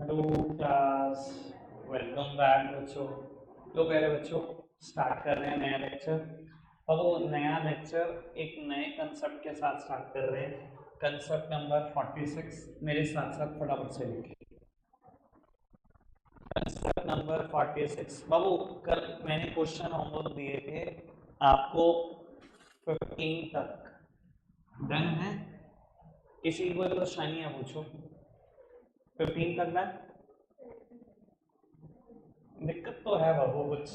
Hello class, welcome back बच्चों। तो प्यारे बच्चों, स्टार्ट कर रहे हैं नया लेक्चर। अब वो नया लेक्चर एक नए कंसेप्ट के साथ स्टार्ट कर रहे हैं। कंसेप्ट नंबर 46 मेरे साथ साथ फटाफट से लिखिए। Concept number 46। बाबू, कल मैंने क्वेश्चन होमवर्क दिए थे आपको 15 तक। डन है? किसी को कोई परेशानी है पूछो। 15 तक डन? दिक्कत तो है बाबू कुछ,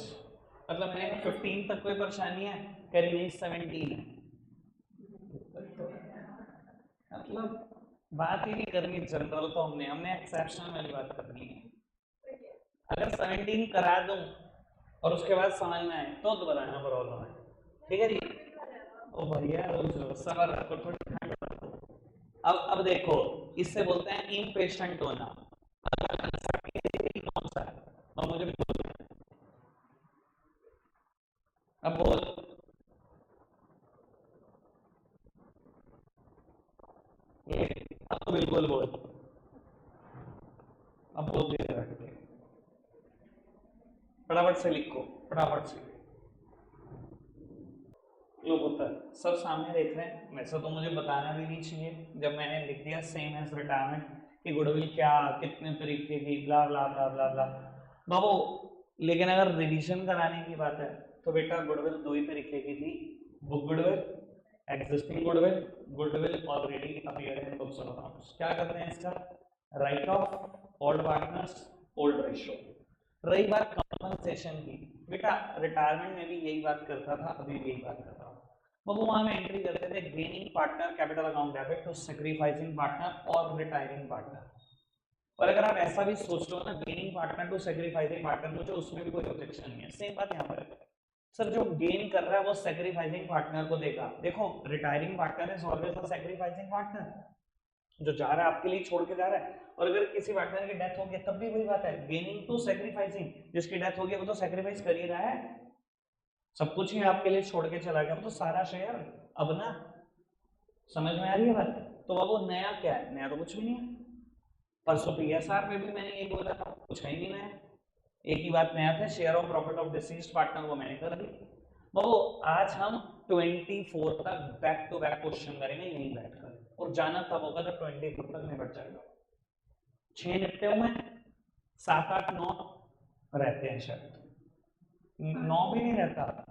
मतलब मैंने 15 तक कोई परेशानी है, कह रही 17 है। मतलब बात ही नहीं करनी जनरल, तो हमने हमने एक्सेप्शनल वाली बात करनी है। अगर 17 करा दूं और उसके बाद समझ में आए तो बताना प्रॉब्लम है। ठीक है जी? ओ भैया सबर रखो, थोड़ी ठंड रखो। अब देखो, इससे बोलते हैं इम्पेशेंट होना। कौन सा है? और मुझे अब बोल। ये अब तो बिल्कुल बोल। अब बोल दे रहा है, फटाफट से लिखो, फटाफट से। लोग होता है सब सामने देख रहे हैं, वैसे तो मुझे बताना भी नहीं चाहिए जब मैंने लिख दिया सेम एज रिटायरमेंट कि गुडविल क्या, कितने तरीके की, ब्ला ब्ला ब्ला ब्ला ब्ला। बाबू, लेकिन अगर रिवीजन कराने की बात है तो बेटा गुडविल दो ही तरीके की थी। Book goodwill, existing goodwill, goodwill already appear in books of accounts. क्या करते हैं इसका? Right of old partners, old ratio. रही बात कंपनसेशन की, बेटा रिटायरमेंट में भी यही बात करता था, अभी भी यही बात कर रहा हूँ। वो वहां में एंट्री करते थे gaining partner capital account debit to sacrificing partner और रिटायरिंग पार्टनर। और अगर आप ऐसा भी सोच लो ना, gaining partner to sacrificing partner, मुझे उसमें भी कोई ऑब्जेक्शन नहीं है। सेम बात यहाँ पर है। सर जो गेन कर रहा है वो सैक्रिफाइसिंग पार्टनर को देगा। देखो, retiring partner is always a sacrificing partner. जो जा रहा है आपके लिए छोड़ के जा रहा है। और अगर किसी पार्टनर की डेथ होगी तब भी वही बात है, गेनिंग टू सैक्रिफाइसिंग। जिसकी डेथ होगी वो तो सैक्रिफाइस कर ही रहा है, सब कुछ ही आपके लिए छोड़ के चला गया, वो तो सारा शेयर। अब ना समझ में आ रही है बात? तो अब वो नया क्या है? नया तो कुछ भी नहीं है। परसों पीएसआर में भी मैंने ये बोला था, कुछ है ही नहीं नया। एक ही बात नया था, share of profit of deceased partner, वो मैंने कर दी। वो आज हम 24 तक बैक टू बैक क्वेश्चन करेंगे यहीं बैठकर, और जाना तब होगा जब 24 तक निपट जाएगा। 6 निपटे हुए, 7 8 9 रहते हैं शायद। 9 भी नहीं रहता।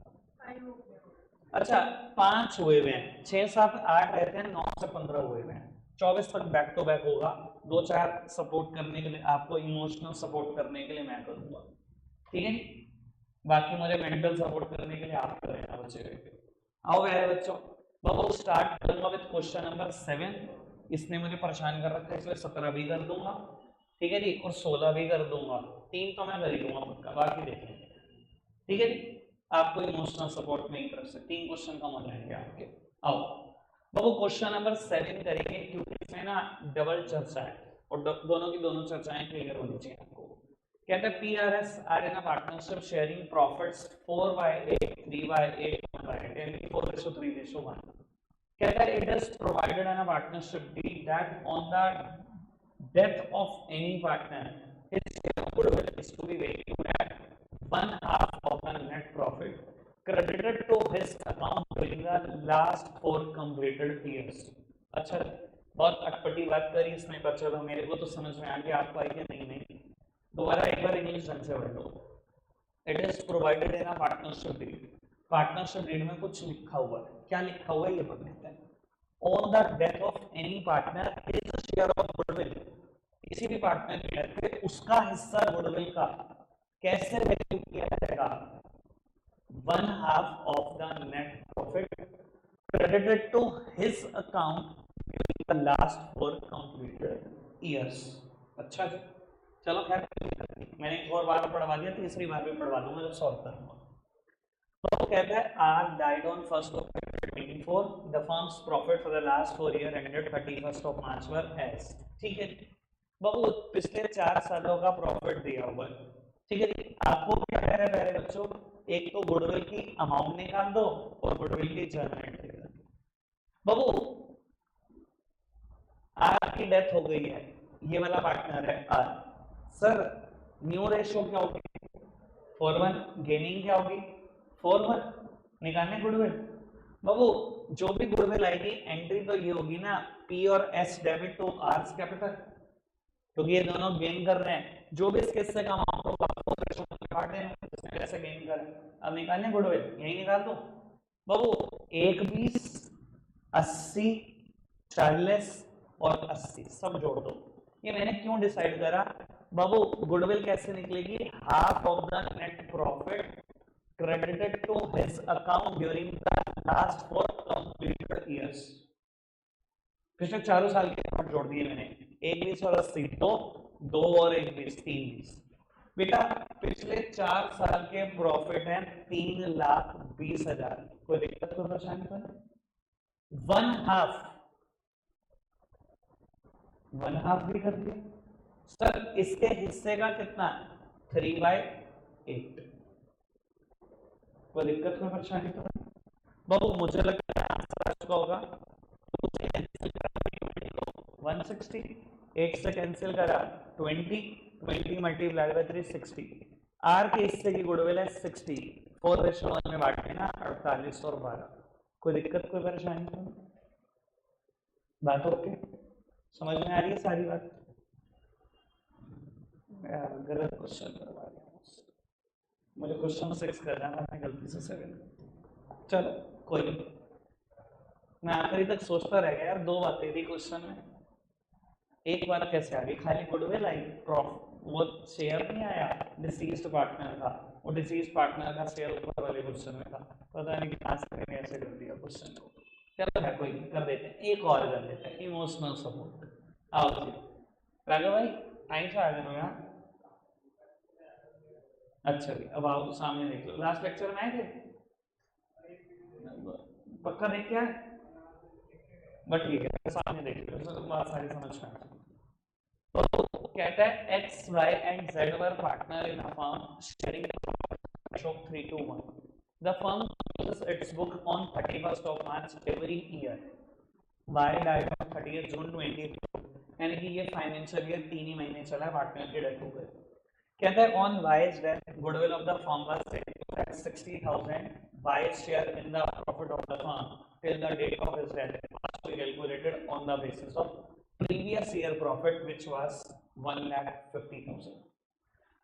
अच्छा, 5 हुए हुए हैं, 6 7 8 रहते हैं, 9 से 15 हुए हुए हैं। 24 तक बैक टू बैक होगा। 2 4 सपोर्ट करने के लिए, आपको इमोशनल सपोर्ट करने के लिए मैं करूंगा, ठीक है? बाकी मुझे मेंटल सपोर्ट करने के लिए आप करें बच्चे। आओ मेरे बच्चों, मैं स्टार्ट करूंगा विद क्वेश्चन नंबर 7। इसने मुझे परेशान कर रखा है, इसलिए 17 भी कर दूंगा, ठीक है जी, और 16 भी कर दूंगा। 3 तो मैं कर ही दूंगा पक्का, बाकी देखेंगे, ठीक है जी। आपको इमोशनल सपोर्ट मेरी तरफ से 3 क्वेश्चन कम हो जाएंगे आपके। आओ बाबू, क्वेश्चन नंबर 7 करेंगे, क्योंकि इसमें ना डबल चर्चा है और दोनों की दोनों चर्चाएं क्लियर होनी चाहिए आपको। कहते हैं PRS are in a partnership sharing profits 4/8, 3/8, 1/10, 4:3:1। कहता है it is provided in a partnership deed that on the death of any partner, his share of goodwill is to be valued at one half of the net profit credited to his account during the last 4 completed years। अच्छा, बहुत अटपटी बात करी इसमें, पर चलो मेरे को तो समझ में आ गया, आपको आई क्या? नहीं नहीं, दोबारा एक बार इंग्लिश ढंग से पढ़ लो। It is provided in a partnership deed. Partnership deed में कुछ लिखा हुआ है, क्या लिखा हुआ है ये पढ़ लेते हैं। On the death of any partner his share of goodwill, किसी भी पार्टनर की डेथ पे उसका हिस्सा गुडविल का कैसे वैल्यू किया जाएगा? 1/2 of the net profit credited to his account during the last 4 completed years। अच्छा जी, चलो खैर, मैंने एक और बार पढ़वा दिया, तीसरी बार भी पढ़वा दूंगा जब सॉल्व करूंगा। तो कहता है R died on 1st of April 2024, the firm's profit for the last 4 year ended 31st of March were as. ठीक है, बहुत पिछले 4 सालों का प्रॉफिट दिया हुआ है, ठीक है जी। आपको क्या कह रहा है प्यारे बच्चों? एक तो गुडविल की अमाउंट निकाल दो और गुडविल की जर्नल एंट्री कर दो। बाबू, आर की डेथ हो गई है, ये वाला पार्टनर है आर, सर न्यू रेशियो क्या होगी 4:1, गेनिंग क्या होगी 4:1, निकालने गुडविल। बाबू जो भी गुडविल आएगी एंट्री तो ये होगी ना पी और S debit to R's capital, क्योंकि ये दोनों गेन कर रहे हैं, जो भी इसके हिस्से का अमाउंट होगा काट देना, इसमें कैसे गेन कर रहे हैं। अब निकालने गुडविल, यही निकाल दो बाबू, 1, 20, 80, 40 और 80 सब जोड़ दो। ये मैंने क्यों डिसाइड करा बाबू, गुडविल कैसे निकलेगी, half of the net profit credited to his account during the last 4 completed years. पिछले 4 साल के अमाउंट जोड़ दिए मैंने, 1, 20 और 80, दो और 1, 20, 3, 20। बेटा पिछले 4 साल के प्रॉफिट है 3,20,000, कोई दिक्कत कोई परेशानी तो नहीं। वन हाफ भी कर दिया सर, इसके हिस्से का कितना 3/8, कोई दिक्कत कोई परेशानी तो नहीं। बाबू मुझे लगता है आंसर आ चुका होगा, 160, 8 से कैंसिल करा 20 मल्टीप्लाइड बाय 3 60, आर के हिस्से की गुडविल है 60, 4:1 में बांटे ना 48 और 12, कोई दिक्कत कोई परेशानी तो नहीं, बात ओके, समझ में आ रही है सारी बात। गलत क्वेश्चन करवा दिया मुझसे, मुझे क्वेश्चन 6 करना था, मैं गलती से 7, चलो कोई नहीं, मैं आखिरी तक सोचता रह गया यार, 2 बातें थी क्वेश्चन में, एक बार कैसे आ गई, खाली गुडविल आई, वो शेयर नहीं आया डिसीज्ड पार्टनर का, वो डिसीज्ड पार्टनर का शेयर ऊपर वाले क्वेश्चन में था, पता नहीं कहां से मैंने ऐसे कर दिया क्वेश्चन को। चलो है कोई कर देते हैं, एक और कर देते हैं, इमोशनल सपोर्ट। आओ जी राघव भाई, टाइम से आ गए हो यहाँ। अच्छा जी, अब आओ सामने देख लो, लास्ट लेक्चर में आए थे, पक्का देख क्या है, बट ठीक है सामने देख लो, बात सारी समझ में आ गई। तो कहता है X Y and Z were partner in a firm sharing ratio of 3:1. The firm closes its book on 31st of March every year. Y died on 30th June 2022, यानी कि ये फाइनेंशियल ईयर 3 ही महीने चला, पार्टनर की death हो गई। कहता है on Y's death goodwill of the firm was set at 60,000, Y's share in the profit of the firm till the date of his death must be calculated on the basis of previous year profit which was 1,50,000।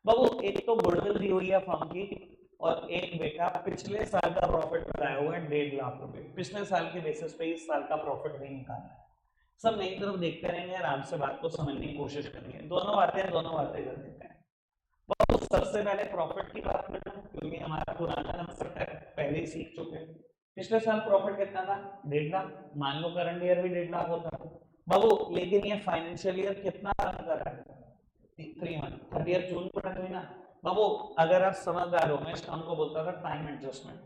बाबू एक तो goodwill दी हुई है firm की, और एक बेटा पिछले साल का प्रॉफिट बताया हुआ है 1.5 लाख रुपए, पिछले साल के बेसिस पे इस साल का प्रॉफिट भी निकालना है। सब मेरी तरफ देखते रहेंगे, आराम से बात को समझने की कोशिश करेंगे, दोनों बातें कर देते हैं। तो सबसे पहले प्रॉफिट की बात करते हैं, क्योंकि हमारा पुराना कंसेप्ट है, पहले ही सीख चुके हैं। पिछले साल प्रॉफिट कितना था 1.5 लाख, मान लो करंट ईयर भी 1.5 लाख होता है बाबू, लेकिन ये फाइनेंशियल ईयर कितना रन कर रहा है 3 मंथ, 30 जून को रन हुई ना बाबू। अगर आप समझदार हो, मैं इस काम को बोलता था टाइम एडजस्टमेंट,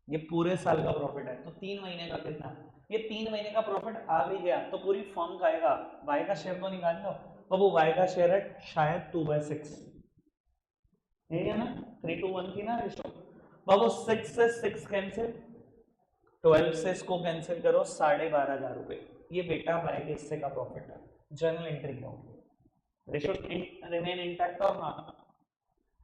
ये पूरे साल का प्रॉफिट है तो 3 महीने का कितना, ये 3 महीने का प्रॉफिट आ भी गया तो पूरी फर्म का आएगा, वाई का शेयर तो निकाल लो बाबू, वाई का शेयर है शायद 2/6, यही है ना, 3:1 थी ना रेशो बाबू, 6 से 6 कैंसिल, 12 से इसको कैंसिल करो 12,500 रुपए, ये बेटा वाई के हिस्से का प्रॉफिट है, जर्नल एंट्री क्या होगी, रेशो रिमेन इंटैक्ट और नॉट,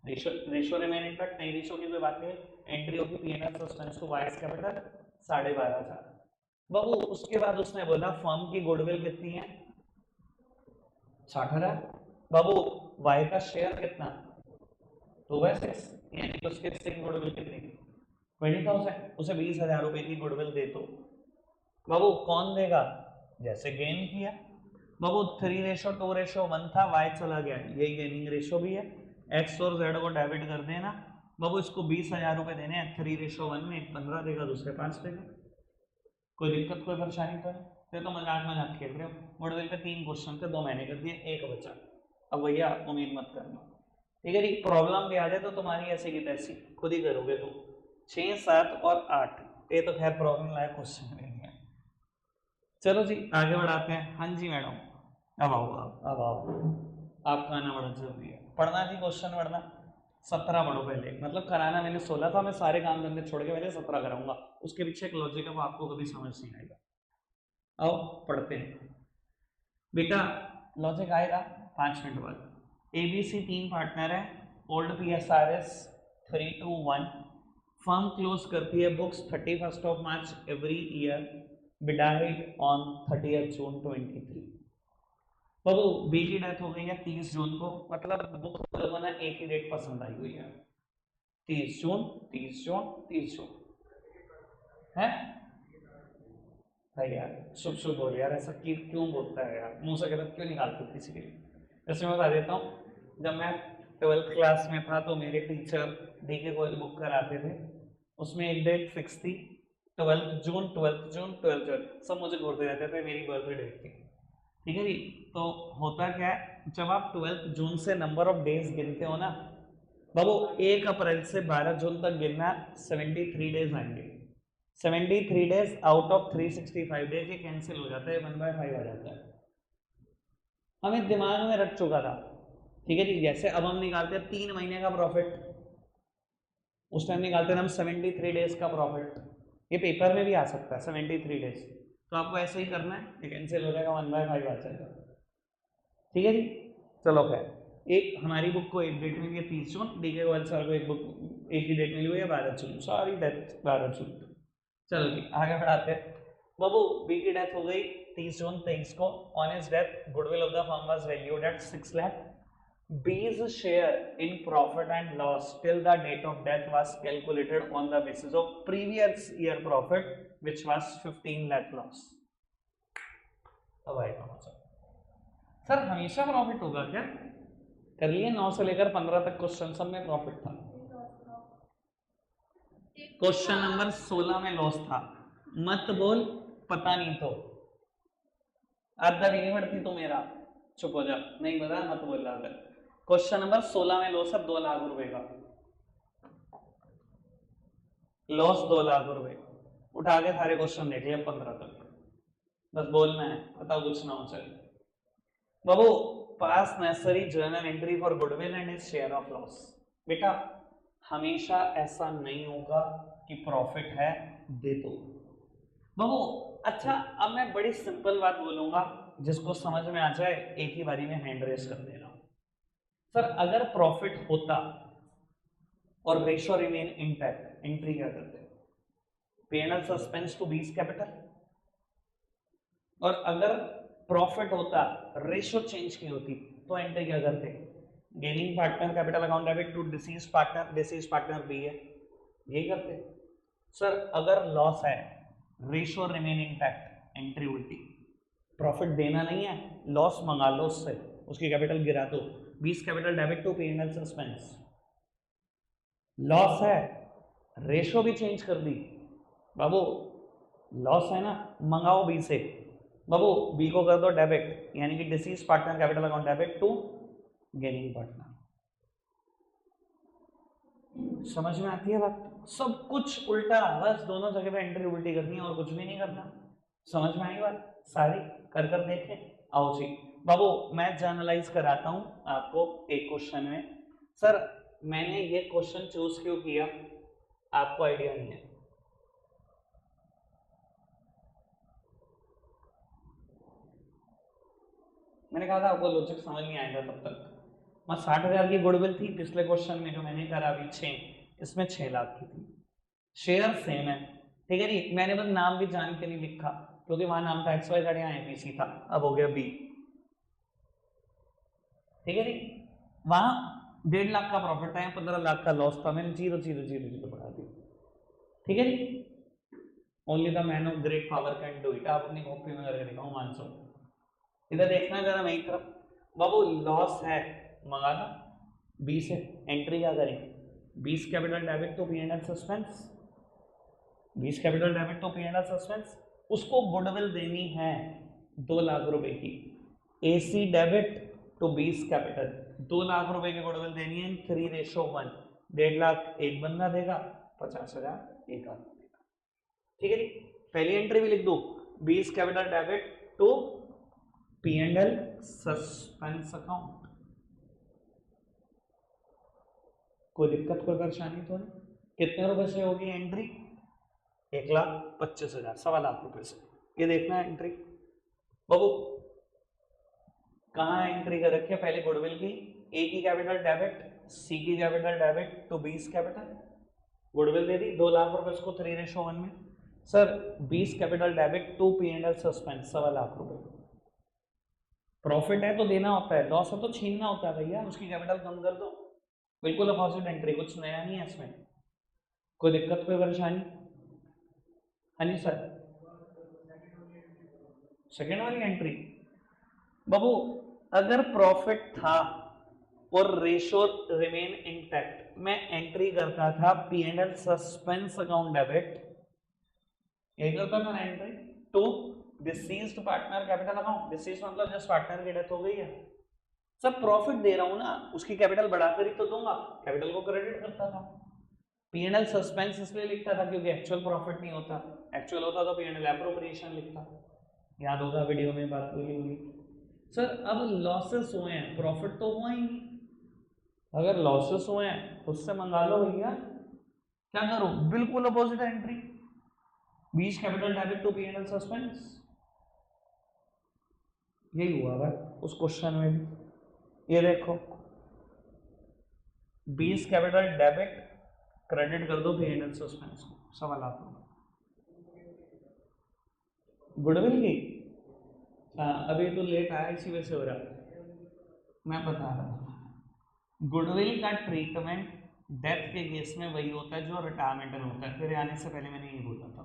रेशो रिमेन इंटैक्ट नहीं, रेशो की कोई बात नहीं, एंट्री होगी PNL suspense to Y's capital 12,500 बाबू। उसके बाद उसने बोला फर्म की गुडविल कितनी है 60,000 बाबू, वाई का शेयर कितना 2/6, यानी कि उसके हिस्से की गुडविल कितनी 20,000, उसे 20,000 रुपए की गुडविल दे दो बाबू, कौन देगा, जैसे गेन किया बाबू, 3:2:1 था, वाई चला गया, यही गेनिंग रेशो भी है, एक्स और जेड को डेबिट कर देना बाबू, इसको 20,000 रुपए देने हैं 3:1 में, 15 देगा दूसरे 5 देगा, कोई दिक्कत कोई परेशानी तो नहीं, तो मजाक खेल रहे हो, गुडविल पे 3 क्वेश्चन थे, 2 मैंने कर दिए, 1 बचा, अब भैया उम्मीद मत करना, ठीक है जी। प्रॉब्लम भी आ जाए तो तुम्हारी ऐसी की तैसी खुद ही करोगे तुम, 6, 7 और 8, ये तो खैर प्रॉब्लम लायक क्वेश्चन नहीं है। चलो जी आगे बढ़ाते हैं, हाँ जी मैडम, अब आओ अब आओ, आपका आना बड़ा जरूरी है, पढ़ना थी क्वेश्चन वरना 17 पढ़ो पहले, मतलब कराना मैंने 16 था, मैं सारे काम धंधे छोड़ के पहले 17 कराऊंगा, उसके पीछे एक लॉजिक है वो आपको कभी समझ नहीं आएगा। आओ पढ़ते हैं बेटा, लॉजिक आएगा 5 मिनट बाद, एबीसी 3 पार्टनर है, ओल्ड PSRS 321, फर्म क्लोज करती है books 31 March every year, B died on 30 June 23। बाबू बी की डेथ हो गई है 30 जून को, मतलब बुक लोगों ने एक ही डेट पसंद आई हुई है, 30 जून 30 जून 30 जून है भाई यार, शुभ शुभ बोल यार, ऐसा क्यों बोलता है यार, मुंह से गलत क्यों निकालते हो किसी के लिए। जैसे मैं बता देता हूँ, जब मैं 12th क्लास में था तो मेरे टीचर डीके गोयल बुक कराते थे, उसमें एक डेट फिक्स थी 12 जून 12 जून 12 जून, सब मुझे घूरते रहते थे, मेरी बर्थडे डेट थी, ठीक है जी। तो होता क्या है, जब आप 12 जून से नंबर ऑफ डेज गिनते हो ना बाबू, 1 अप्रैल से 12 जून तक गिनना, 73 डेज आएंगे, 73 डेज आउट ऑफ 365 डेज, ये कैंसिल हो जाता है, 1/5 आ जाता है, हमें दिमाग में रख चुका था, ठीक है जी। जैसे अब हम निकालते हैं 3 महीने का प्रॉफिट, उस टाइम निकालते हैं हम 73 डेज का प्रॉफिट, ये पेपर में भी आ सकता है 73 डेज, तो आपको ऐसे ही करना है, ये कैंसिल हो जाएगा, 1/5 आ जाएगा, ठीक है जी। चलो खैर, एक हमारी बुक को एक डेट मिली है 30 जून, डीके गोयल सर को एक बुक एक ही डेट मिली हुई है 12 जून, सारी डेट 12 जून। चलो ठीक, आगे बढ़ाते हैं। बाबू बी की डेथ हो गई 30 जून 23 को, on his death goodwill of the firm was valued at 6 lakh, B's share in profit and loss till the date of death was calculated on the basis of previous year profit, which was 15 lakh loss. अब आएगा मजा। Sir हमेशा profit होगा क्या? कर लिए 9 से लेकर 15 तक क्वेश्चन, सब में प्रॉफिट था, क्वेश्चन नंबर 16 में लॉस था, मत बोल पता नहीं तो, आधा भी नहीं बढ़ती तो मेरा, चुप हो जा, नहीं पता मत बोल रहा था। क्वेश्चन नंबर 16 में लॉस है 2 लाख रुपए का, लॉस 2 लाख रुपए, उठा के सारे क्वेश्चन देख लिया 15 तक, बस बोलना है, बताओ कुछ ना हो चाहिए। बाबू pass necessary journal entry for goodwill and his share of loss, बेटा हमेशा ऐसा नहीं होगा कि प्रॉफिट है दे दो बाबू। अच्छा अब मैं बड़ी सिंपल बात बोलूंगा, जिसको समझ में आ जाए एक ही बारी में हैंड रेस कर देना। सर अगर प्रॉफिट होता और रेशो रिमेन इंटैक्ट, एंट्री क्या करते? P&L suspense to B's capital, और अगर प्रॉफिट होता रेशो चेंज की होती तो एंट्री क्या करते? Gaining partner capital account debit to deceased partner B है, यही करते। सर अगर लॉस है रेशो रिमेन इंटैक्ट, एंट्री उल्टी, प्रॉफिट देना नहीं है, लॉस मंगा लो उससे, उसकी कैपिटल गिरा दो, 20 capital debit to P&L suspense, loss है रेशो भी चेंज कर दी बाबू, लॉस है ना, मंगाओ बी से, बाबू बी को कर दो डेबिट, यानी कि deceased partner capital account debit to gaining partner. समझ में आती है बात? सब कुछ उल्टा, बस दोनों जगह पे एंट्री उल्टी करनी है और कुछ भी नहीं करना। समझ में आई बात? सारी कर कर देखें। आओ जी बाबू मैं जर्नलाइज कराता हूं आपको एक क्वेश्चन में। सर मैंने ये क्वेश्चन चूज क्यों किया आपको आइडिया नहीं है। मैंने कहा था आपको लॉजिक समझ नहीं आएगा तब तक। मैं 60,000 की गुडविल थी पिछले क्वेश्चन में जो मैंने करा अभी 6, इसमें 6 लाख की थी। शेयर सेम है, ठीक है जी। मैंने बस नाम भी जान के नहीं लिखा क्योंकि वहां नाम था XYZ, यहाँ एपीसी था, अब हो गया बी, ठीक है जी। वहां 1.5 लाख का प्रॉफिट था, 15 लाख का लॉस था, मैंने 0 0 0 0 बढ़ा दी, ठीक है जी। Only the man of great power can do it. आप अपनी कॉपी में करके दिखाओ मानसो, इधर देखना जरा मेरी तरफ। बाबू लॉस है मंगाना 20 है, एंट्री क्या करें? 20 कैपिटल डेबिट तो P&L सस्पेंस, 20 कैपिटल डेबिट तो P&L सस्पेंस, उसको गुडविल देनी है 2 लाख रुपए की, AC debit to 20 capital, 2 lakh रुपए की गुडविल देनी है 3:1, 1.5 लाख एक बंदा देगा, 50,000 एक आदमी देगा, ठीक है जी। पहली एंट्री भी लिख दो 20 capital debit to P&L suspense account, कोई दिक्कत कोई परेशानी तो नहीं? कितने रुपए से होगी एंट्री? 1,25,000, 1.25 लाख रुपए से, ये देखना है एंट्री। बाबू कहाँ एंट्री कर रखी है पहले गुडविल की, ए की कैपिटल डेबिट, सी की capital debit to B's capital, goodwill दे दी 2 लाख रुपए उसको 3:1 में। Sir 20 capital debit to P&L suspense 1.25 lakh रुपए। प्रॉफिट है तो देना होता है, लॉस है तो छीनना होता है भैया, उसकी कैपिटल कम कर दो। बिल्कुल अपोजिट एंट्री, कुछ नया नहीं है इसमें, कोई दिक्कत कोई परेशानी? हाँ जी सर, सेकेंड वाली एंट्री बाबू, अगर प्रॉफिट था और रेशो रिमेन इंटैक्ट, मैं एंट्री करता था P&L सस्पेंस अकाउंट डेबिट, यही करता था ना entry, to deceased partner capital account. Deceased मतलब जिस पार्टनर की डेथ हो गई है। सब प्रॉफिट दे रहा हूं ना, उसकी कैपिटल बढ़ाकर ही तो दूंगा, कैपिटल को क्रेडिट करता था। P&L सस्पेंस इसलिए लिखता था क्योंकि एक्चुअल प्रॉफिट नहीं होता, एक्चुअल होता तो P&L एप्रोप्रिएशन लिखता। याद होगा वीडियो में बात बोली होगी। सर अब लॉसेस हुए हैं, प्रॉफिट तो हुआ ही नहीं, अगर लॉसेस हुए हैं तो उससे मंगा लो भैया, क्या करो, बिल्कुल opposite entry, 20 capital debit to P&L suspense. यही हुआ भाई उस क्वेश्चन में भी, ये देखो 20 कैपिटल डेबिट क्रेडिट कर दो P&L सस्पेंस को, 1.25 लाख रुपए गुडविल की। हाँ अभी तो लेट आया इसी वजह से हो रहा है, मैं बता रहा हूँ। गुडविल का ट्रीटमेंट डेथ के केस में वही होता है जो रिटायरमेंट में होता है, फिर आने से पहले मैंने ये बोला था।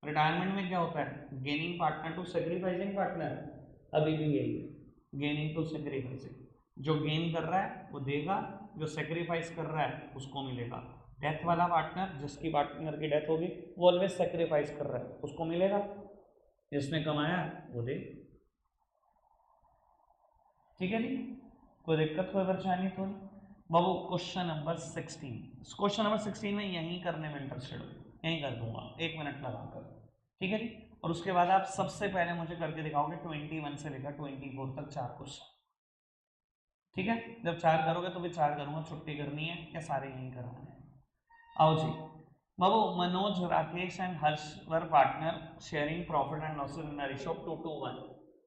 रिटायरमेंट में क्या होता है, gaining partner to sacrificing partner, अभी भी यही है, गेनिंग टू सेक्रीफाइसिंग, जो गेन कर रहा है वो देगा, जो सेक्रीफाइस कर रहा है उसको मिलेगा। डेथ वाला पार्टनर, जिसकी पार्टनर की डेथ होगी, वो ऑलवेज सेक्रीफाइस कर रहा है, उसको मिलेगा, जिसने कमाया वो दे। ठीक है जी, कोई दिक्कत कोई परेशानी तो नहीं बाबू। क्वेश्चन नंबर 16, क्वेश्चन नंबर 16 में यहीं करने में इंटरेस्टेड हो, यहीं कर दूंगा 1 मिनट लगाकर, ठीक है जी। और उसके बाद आप सबसे पहले मुझे करके दिखाओगे 21 से लेकर 24 तक 4 क्वेश्चन, ठीक है। जब 4 करोगे तो भी 4 करूंगा, छुट्टी करनी है या सारे यहीं कराने हैं। आओ जी बाबू, Manoj, Rakesh and Harsh were partner sharing profit and losses in the ratio 2:1।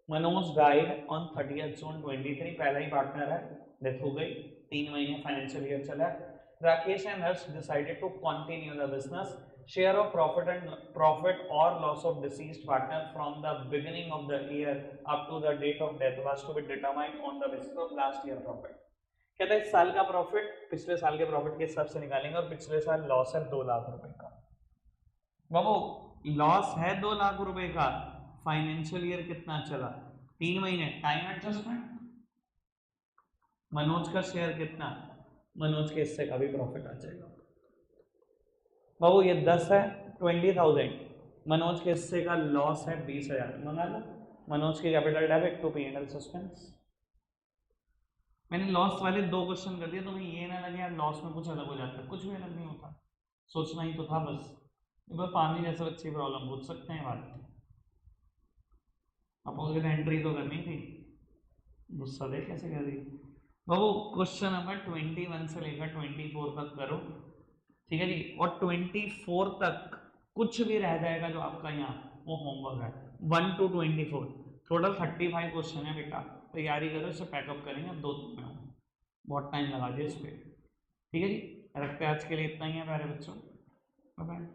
Manoj died on 30 June 23, पहला ही पार्टनर है, डेथ हो गई, 3 महीने फाइनेंशियल ईयर चला। Rakesh and Harsh decided to continue the business, share of profit or loss of deceased partner from the beginning of the year up to the date of death was to be determined on the basis of last year profit। कहता है इस साल का profit पिछले साल के profit के हिसाब से निकालेंगे, और पिछले साल लॉस है 2 लाख रुपए का। बाबू लॉस है 2 लाख रुपए का, फाइनेंशियल ईयर कितना चला, 3 महीने, टाइम एडजस्टमेंट। मनोज का शेयर कितना, मनोज के हिस्से का भी प्रॉफिट आ जाएगा। बाबू ये 10 है, 20,000, मनोज के हिस्से का लॉस है 20,000, मंगा लो, मनोज की capital debit to P&L suspense. मैंने लॉस वाले 2 क्वेश्चन कर दिए, तो मैं ये ना लगे यार लॉस में कुछ अलग हो जाता है, कुछ भी अलग नहीं होता, सोचना ही तो था बस। पानी जैसे बच्चे प्रॉब्लम पूछ सकते हैं, बात अपोजिट एंट्री तो करनी थी, गुस्सा दे कैसे कर दी बाबू। क्वेश्चन नंबर 21 से लेकर 24 तक करो, ठीक है जी। और 24 तक कुछ भी रह जाएगा जो आपका यहाँ, वो होमवर्क है। 1 to 24 टोटल 35 क्वेश्चन है बेटा, तैयारी करो, इसे पैकअप करेंगे अब 2 दिन में, बहुत टाइम लगा दिया इस पर, ठीक है जी। रखते हैं आज के लिए इतना ही है प्यारे बच्चों, बाय बाय।